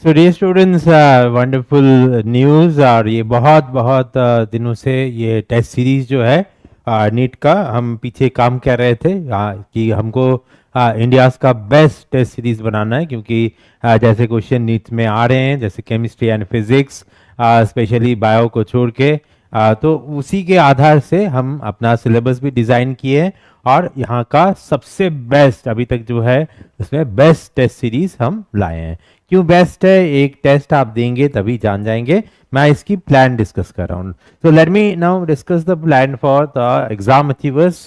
सो dear students, wonderful news. और ये बहुत बहुत दिनों से ये टेस्ट सीरीज जो है नीट का हम पीछे काम कर रहे थे कि हमको इंडियाज़ का बेस्ट टेस्ट सीरीज बनाना है, क्योंकि जैसे क्वेश्चन नीट में आ रहे हैं, जैसे chemistry and physics, specially bio को छोड़ के, तो उसी के आधार से हम अपना सिलेबस भी डिज़ाइन किए हैं। और यहाँ का सबसे बेस्ट अभी तक जो है उसमें बेस्ट टेस्ट सीरीज हम लाए हैं। क्यों बेस्ट है, एक टेस्ट आप देंगे तभी जान जाएंगे। मैं इसकी प्लान डिस्कस कर रहा हूँ। So let me now discuss the plan for the Exam Achievers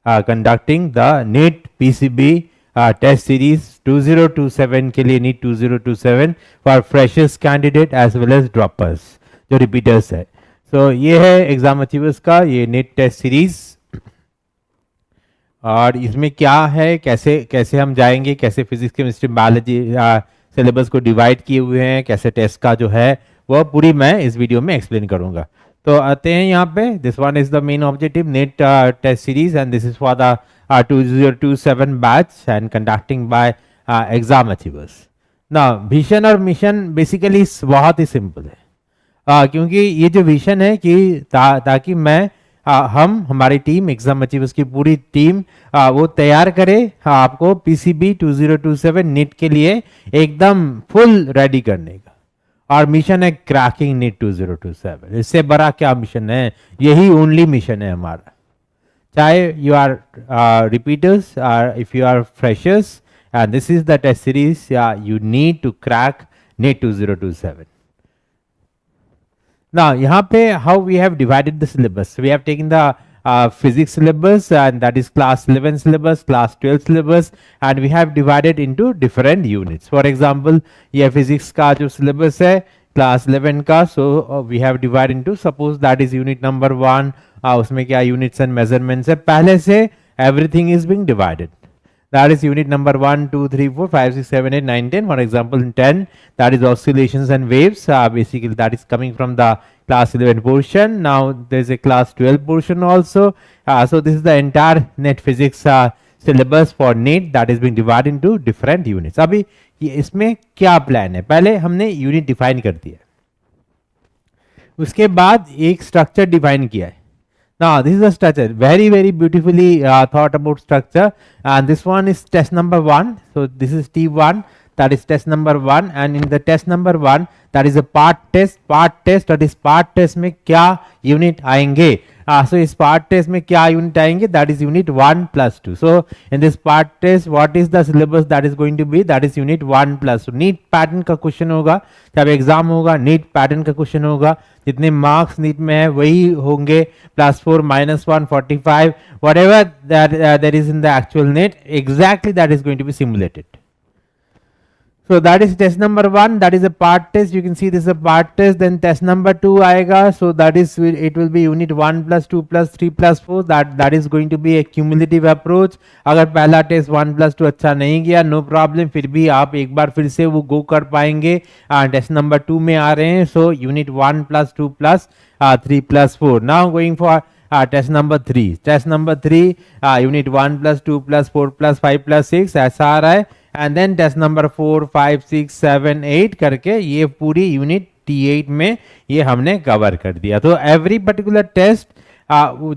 conducting the NEET PCB test series 2027 के लिए, NEET 2027 for freshers candidate as well as droppers जो रिपीटर्स है। सो ये है एग्जाम अचीवर्स का ये नीट टेस्ट सीरीज। और इसमें क्या है, कैसे कैसे हम जाएंगे, कैसे फिजिक्स केमिस्ट्री बायोलॉजी सिलेबस को डिवाइड किए हुए हैं, कैसे टेस्ट का जो है वह पूरी मैं इस वीडियो में एक्सप्लेन करूंगा। तो आते हैं यहाँ पे, this one is the main objective NEET test series and this is for the 2027 batch and conducting by Exam Achievers. ना विजन और मिशन बेसिकली बहुत ही सिंपल है, क्योंकि ये जो विजन है कि ताकि मैं हम हमारी टीम एग्जाम अचीवर्स की पूरी टीम वो तैयार करे आपको पीसीबी 2027 नीट के लिए एकदम फुल रेडी करने का। और मिशन है क्रैकिंग नीट 2027। इससे बड़ा क्या मिशन है, यही ओनली मिशन है हमारा। चाहे you are repeaters, if you are freshers, and this is the test series you need to crack NEET 2027। Now, यहाँ पे how we have divided the syllabus. We have taken the physics syllabus, and that is class 11 syllabus, class 12 syllabus, and we have divided into different units. For example, ये physics का जो syllabus है class 11 का, so we have divided into, suppose that is unit number 1, उसमें क्या units and measurements है, पहले से everything is being divided. That is unit number 1, 2, 3, 4, 5, 6, 7, 8, 9, 10. For example, in 10, that is oscillations and waves. Basically, that is coming from the class 11 portion. Now, there is a class 12 portion also. So, this is the entire net physics syllabus for NEET that is being divided into different units. अभी इसमें क्या plan है, पहले हमने unit define कर दिया, उसके बाद एक स्ट्रक्चर डिफाइन किया है। Now, this is a structure, very beautifully thought about structure, and this one is test number 1. So, this is T1, that is test number 1, and in the test number 1, that is a part test, that is part test में क्या unit आएंगे, so इस part test में क्या unit आएंगे, that is unit 1 plus 2. So, in this part test, what is the syllabus that is going to be, that is unit 1 plus 2. NEET pattern का question होगा, जब एग्जाम होगा NEET pattern का question होगा, जितने मार्क्स नीट में है वही होंगे, +4 -1 45, whatever that is in the actual NEET, exactly that is going to be simulated. So that is test number 1, that is a part test. You can see this is a part test. Then test number 2 आएगा, so that is it will be unit 1 plus 2 plus 3 plus 4. That is going to be a cumulative approach. अगर पहला test 1 plus 2 अच्छा नहीं गया, no problem, फिर भी आप एक बार फिर से वो गो कर पाएंगे। टेस्ट नंबर 2 में आ रहे हैं, so unit 1 plus 2 plus 3 plus 4. Now going for test number 3. Test number 3, unit 1 plus 2 plus 4 plus 5 plus 6 ऐसा आ रहा है, एंड देन टेस्ट नंबर 4 5 6 7 8 करके ये पूरी यूनिट T8 में ये हमने कवर कर दिया। तो एवरी पर्टिकुलर टेस्ट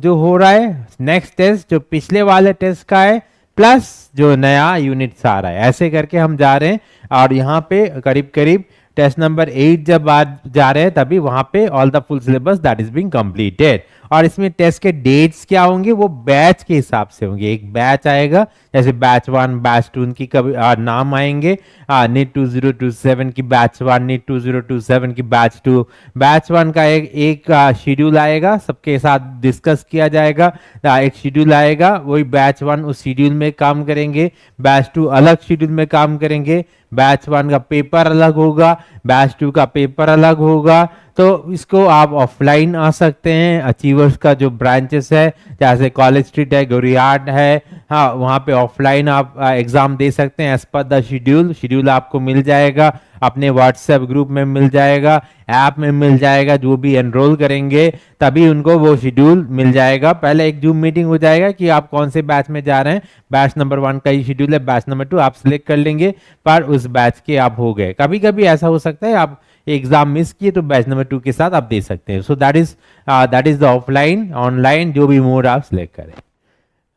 जो हो रहा है, नेक्स्ट टेस्ट जो पिछले वाले टेस्ट का है प्लस जो नया यूनिट आ रहा है, ऐसे करके हम जा रहे हैं। और यहाँ पे करीब करीब टेस्ट नंबर 8 जब जा रहे हैं तभी वहां पे all the full syllabus that is being completed. और इसमें टेस्ट के डेट्स क्या होंगे, वो बैच के हिसाब से होंगे। एक बैच आएगा, जैसे बैच 1 बैच 2 उनकी कभी नाम आएंगे, नीट 2027 की बैच 1, नीट 2027 की बैच 2। बैच 1 का एक शेड्यूल आएगा, सबके साथ डिस्कस किया जाएगा, एक शेड्यूल आएगा, वही बैच 1 उस शेड्यूल में काम करेंगे, बैच 2 अलग शेड्यूल में काम करेंगे, बैच 1 का पेपर अलग होगा, बैच 2 का पेपर अलग होगा। तो इसको आप ऑफलाइन आ सकते हैं। अचीवर्स का जो ब्रांचेस है जैसे कॉलेज स्ट्रीट है, गोरियाड है, हाँ वहाँ पे ऑफलाइन आप एग्ज़ाम दे सकते हैं एज पर द शेड्यूल आपको मिल जाएगा, अपने व्हाट्सएप ग्रुप में मिल जाएगा, ऐप में मिल जाएगा। जो भी एनरोल करेंगे तभी उनको वो शेड्यूल मिल जाएगा। पहले एक जूम मीटिंग हो जाएगा कि आप कौन से बैच में जा रहे हैं, बैच नंबर 1 का ही शेड्यूल है, बैच नंबर 2 आप सिलेक्ट कर लेंगे, पर उस बैच के आप हो गए। कभी कभी ऐसा हो सकता है आप एग्जाम मिस किए तो बैच नंबर 2 के साथ आप दे सकते हैं। सो that is the offline, online जो भी मोड आप सिलेक्ट करें।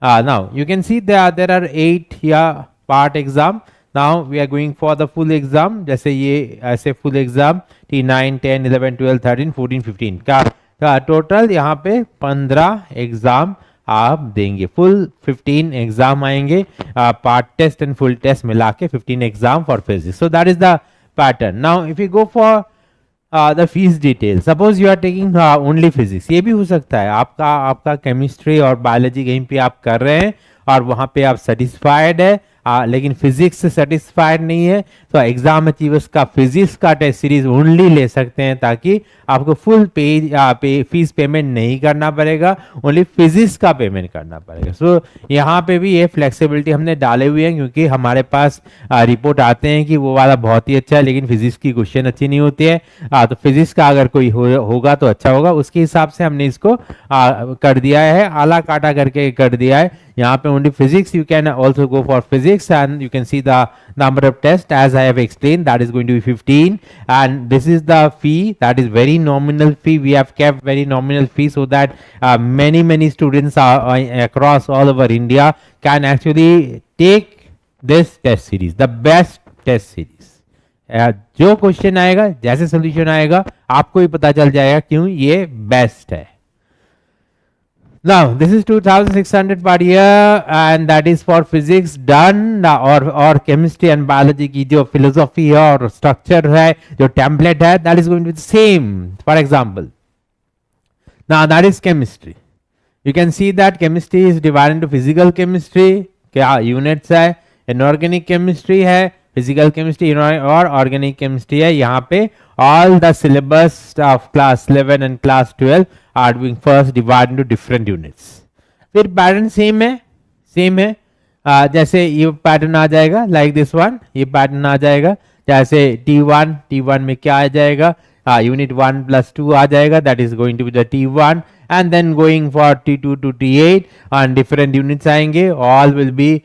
Now you can see there are 8 here part exam. Now we are going for the full exam. जैसे ये ऐसे full exam T9, 10, 11, 12, 13, 14, 15 का टोटल यहाँ पे 15 एग्जाम आप देंगे। फुल 15 एग्जाम आएंगे, part test and full test मिला के 15 exam for physics. So that is the pattern. Now if you go for the fees detail, suppose you are taking only physics, ये भी हो सकता है आपका केमिस्ट्री और बायोलॉजी कहीं पे आप कर रहे हैं और वहाँ पे आप सेटिस्फाइड है, लेकिन फिजिक्स से सेटिस्फाइड नहीं है, तो एग्जाम अचीवर्स का फिजिक्स का टेस्ट सीरीज ओनली ले सकते हैं, ताकि आपको फुल फीस पेमेंट नहीं करना पड़ेगा, ओनली फिजिक्स का पेमेंट करना पड़ेगा। सो यहाँ पे भी ये फ्लेक्सिबिलिटी हमने डाले हुए हैं, क्योंकि हमारे पास रिपोर्ट आते हैं कि वो वाला बहुत ही अच्छा है लेकिन फिजिक्स की क्वेश्चन अच्छी नहीं होती है, तो फिजिक्स का अगर कोई होगा तो अच्छा होगा। उसके हिसाब से हमने इसको कर दिया है, आला काटा करके कर दिया है। यहाँ पे only physics, you can also go for physics and you can see the number of tests as I have explained, that is going to be 15, and this is the fee, that is very nominal fee. We have kept very nominal fee so that many students are across all over India can actually take this test series, the best test series. जो question आएगा, जैसे solution आएगा, आपको ही पता चल जाएगा क्यों ये बेस्ट है। Now this is 2600 per year and that is for physics done, और chemistry and biology की जो philosophy है और structure है, जो template है, that is going to be the same. For example, now that is chemistry. You can see that chemistry is divided into physical chemistry, क्या units है, inorganic chemistry है, physical chemistry और organic chemistry है। यहाँ पे all the syllabus of class 11 and class 12 are being first divided into different units. फिर pattern same है, जैसे ये पैटर्न आ जाएगा like this one, ये पैटर्न आ जाएगा जैसे T1 में क्या आ जाएगा, unit 1 plus 2 आ जाएगा, that is going to be the T1, and then going for T2 to T8 and different units आएंगे, all will be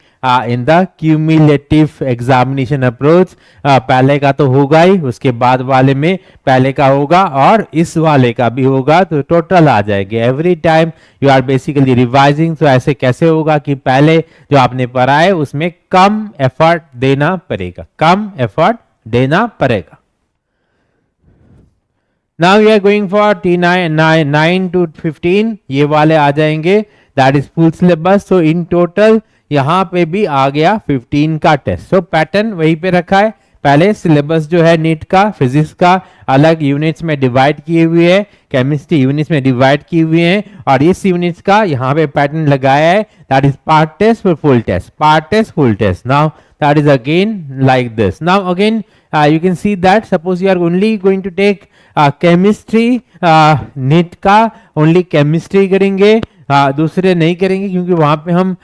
in the cumulative examination approach. पहले का तो होगा ही, उसके बाद वाले में पहले का होगा और इस वाले का भी होगा, तो टोटल आ जाएंगे। Every time you are basically revising, तो ऐसे कैसे होगा कि पहले जो आपने पढ़ा है उसमें कम एफर्ट देना पड़ेगा। Now we are going for T9 9 to 15, ये वाले आ जाएंगे, that is full syllabus. So in total यहाँ पे भी आ गया 15 का टेस्ट। So पैटर्न वहीं पे रखा है, पहले सिलेबस जो है नीट का, फिजिक्स का अलग यूनिट्स में डिवाइड किए हुए हैं, केमिस्ट्री यूनिट्स में डिवाइड किए हुए हैं, और इस यूनिट्स का यहाँ पे पैटर्न लगाया है, दैट इज पार्ट टेस्ट फिर full test, part test full test. Now that is again like this. Now again you can see that suppose you are only going to take chemistry, NEET का only chemistry करेंगे, दूसरे नहीं करेंगे, क्योंकि वहाँ पे हम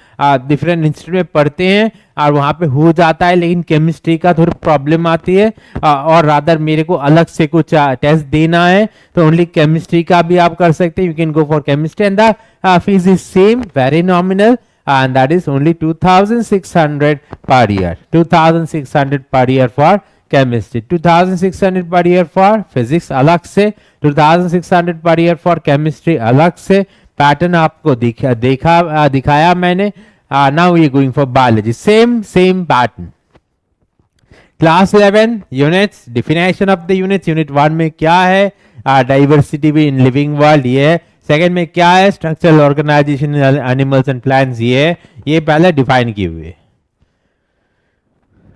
डिफरेंट इंस्टीट्यूट में पढ़ते हैं और वहाँ पे हो जाता है, लेकिन केमिस्ट्री का थोड़ी प्रॉब्लम आती है और रादर मेरे को अलग से कुछ टेस्ट देना है, तो ओनली केमिस्ट्री का भी आप कर सकते हैं। You can go for chemistry and the fees is same, very nominal, and that is only 2600 per year, 2600 per year for chemistry, 2600 per year for physics अलग से, 2600 per year for chemistry अलग से। पैटर्न आपको दिखाया मैंने। now we are going for biology, same pattern। Class 11 units, definition of the units, unit 1 में क्या है, डाइवर्सिटी भी इन लिविंग वर्ल्ड, ये है। सेकेंड में क्या है, structural organisation animals and plants, ये है, ये पहले डिफाइन किए हुए।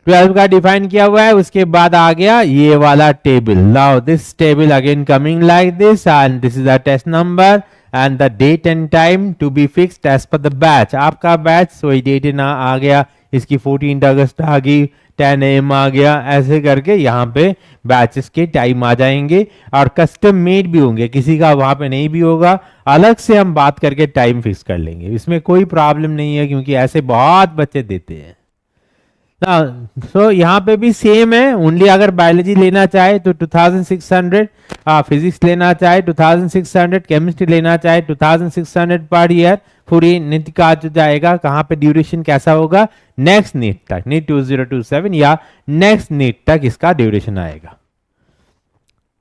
12 का डिफाइन किया हुआ है, उसके बाद आ गया ये वाला table. Now this table again coming like this, and this is the test number and the date and time to be fixed as per the batch. आपका बैच वही डेट आ गया, इसकी 14 अगस्त आ गई, 10 AM आ गया, ऐसे करके यहाँ पे बैचेस के टाइम आ जाएंगे और कस्टम मेड भी होंगे, किसी का वहाँ पे नहीं भी होगा, अलग से हम बात करके टाइम फिक्स कर लेंगे, इसमें कोई प्रॉब्लम नहीं है क्योंकि ऐसे बहुत बच्चे देते हैं ना। सो यहाँ पे भी सेम है, ओनली अगर बायोलॉजी लेना चाहे तो 2600, फिजिक्स लेना चाहे 2600, केमिस्ट्री लेना चाहे 2600 पर ईयर। पूरी नीट का जो जाएगा कहाँ पे ड्यूरेशन कैसा होगा, नेक्स्ट नीट तक, नीट 2027 या नेक्स्ट नीट तक इसका ड्यूरेशन आएगा।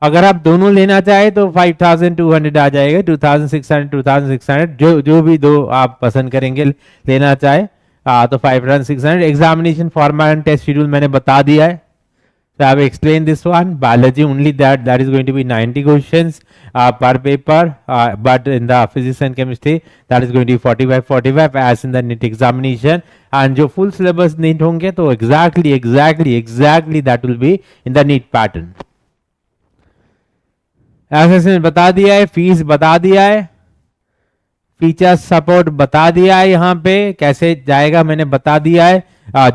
अगर आप दोनों लेना चाहे तो 5200 आ जाएगा, 2600 2600 जो भी दो आप पसंद करेंगे लेना चाहे तो 5600। Examination format and test schedule मैंने बता दिया है, so I have explained this one. Biology only that is going to be 90 questions per paper, but in the physics and chemistry that is going to be 45 as in the NEET examination, and जो full syllabus NEET होंगे तो exactly that will be in the NEET pattern। ऐसे बता दिया है, fees बता दिया है, फीचर सपोर्ट बता दिया है, यहाँ पे कैसे जाएगा मैंने बता दिया है।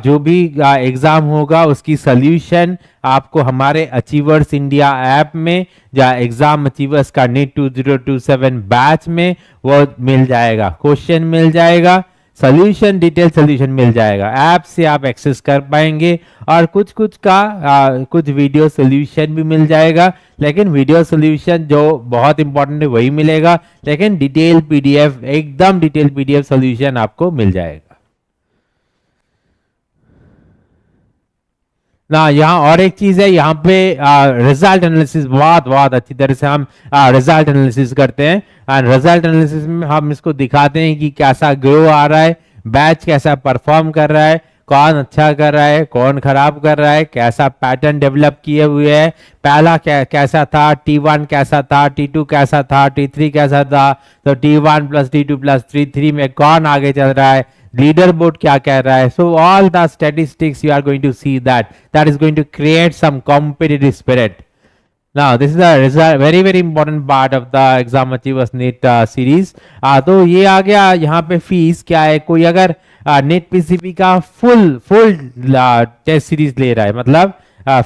जो भी एग्जाम होगा उसकी सोल्यूशन आपको हमारे अचीवर्स इंडिया ऐप में या एग्जाम अचीवर्स का नीट 2027 बैच में वो मिल जाएगा, क्वेश्चन मिल जाएगा, सोल्यूशन डिटेल सोल्यूशन मिल जाएगा, ऐप से आप एक्सेस कर पाएंगे और कुछ कुछ वीडियो सोल्यूशन भी मिल जाएगा, लेकिन वीडियो सोल्यूशन जो बहुत इंपॉर्टेंट है वही मिलेगा, लेकिन डिटेल पीडीएफ, एकदम डिटेल पीडीएफ सोल्यूशन आपको मिल जाएगा ना। यहाँ और एक चीज है, यहाँ पे रिजल्ट एनालिसिस बहुत अच्छी तरह से हम रिजल्ट एनालिसिस करते हैं, एंड रिजल्ट एनालिसिस में हम इसको दिखाते हैं कि कैसा ग्रो आ रहा है, बैच कैसा परफॉर्म कर रहा है, कौन अच्छा कर रहा है, कौन खराब कर रहा है, कैसा पैटर्न डेवलप किए हुए है, पहला कैसा था, T1 कैसा था, T2 कैसा था, T3 कैसा था, तो T1 plus T2 plus T3 में कौन आगे चल रहा है, लीडर बोर्ड क्या कह रहा है। So all the statistics you are going to see that is going to create some competitive spirit. Now this is a very important part of the exam achievers NEET series। तो ये आ गया। यहाँ पे fees क्या है, कोई अगर net PCP का फुल टेस्ट सीरीज ले रहा है, मतलब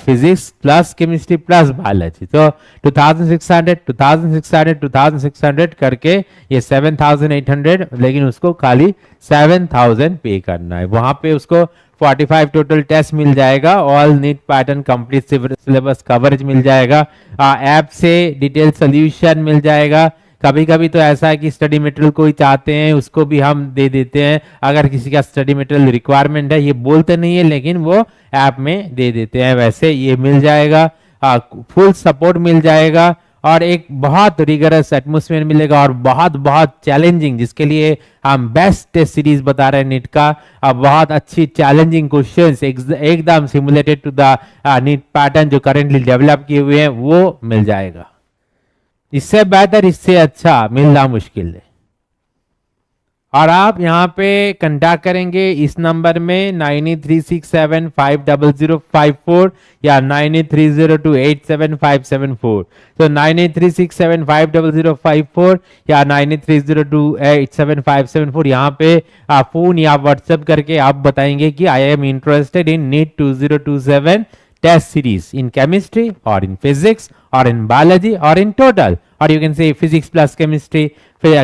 physics plus chemistry plus biology, तो 2600 करके ये 7800, लेकिन उसको खाली 7000 पे करना है। वहां पे उसको 45 टोटल टेस्ट मिल जाएगा, all NEET pattern complete syllabus coverage मिल जाएगा, ऐप से डिटेल सोल्यूशन मिल जाएगा। कभी कभी तो ऐसा है कि स्टडी मटेरियल कोई चाहते हैं उसको भी हम दे देते हैं, अगर किसी का स्टडी मटेरियल रिक्वायरमेंट है, ये बोलते नहीं है लेकिन वो ऐप में दे देते हैं, वैसे ये मिल जाएगा, फुल सपोर्ट मिल जाएगा और एक बहुत रिगरस एटमोसफेयर मिलेगा और बहुत चैलेंजिंग, जिसके लिए हम बेस्ट टेस्ट सीरीज बता रहे हैं नीट का, बहुत अच्छी चैलेंजिंग क्वेश्चंस एकदम simulated to the NEET pattern जो करेंटली डेवलप किए हुए हैं वो मिल जाएगा। इससे बेहतर, इससे अच्छा मिलना मुश्किल है। और आप यहाँ पे कंटैक्ट करेंगे इस नंबर में 9836750054 या 9830287574। तो 9836750054 या 9830287574 यहाँ पे आप फोन या व्हाट्सएप करके आप बताएंगे कि I am interested in NEET 2027 test series in chemistry or in physics or in biology or in total, or you can say physics plus chemistry,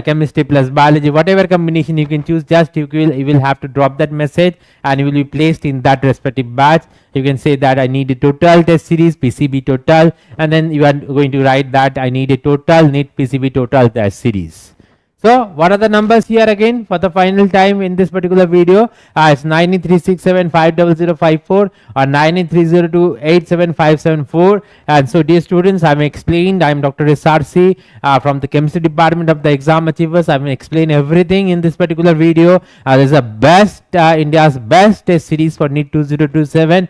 chemistry plus biology, whatever combination you can choose, just you will have to drop that message and you will be placed in that respective batch. You can say that I need a total test series PCB total, and then you are going to write that I need a total NEET PCB total test series. So what are the numbers here again for the final time in this particular video? It's 9836750054 or 9830287574. And so dear students, I'm explained, I'm Dr. SRC from the chemistry department of the exam achievers. I've explained everything in this particular video. This is the best India's best test series for NEET 2027.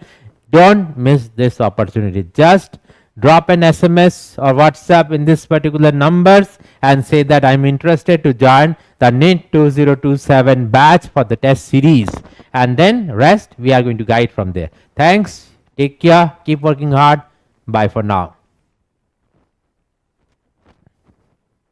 Don't miss this opportunity. Just drop an SMS or WhatsApp in this particular numbers and say that I'm interested to join the NEET 2027 batch for the test series, and then rest we are going to guide from there. Thanks, take care, keep working hard. Bye for now.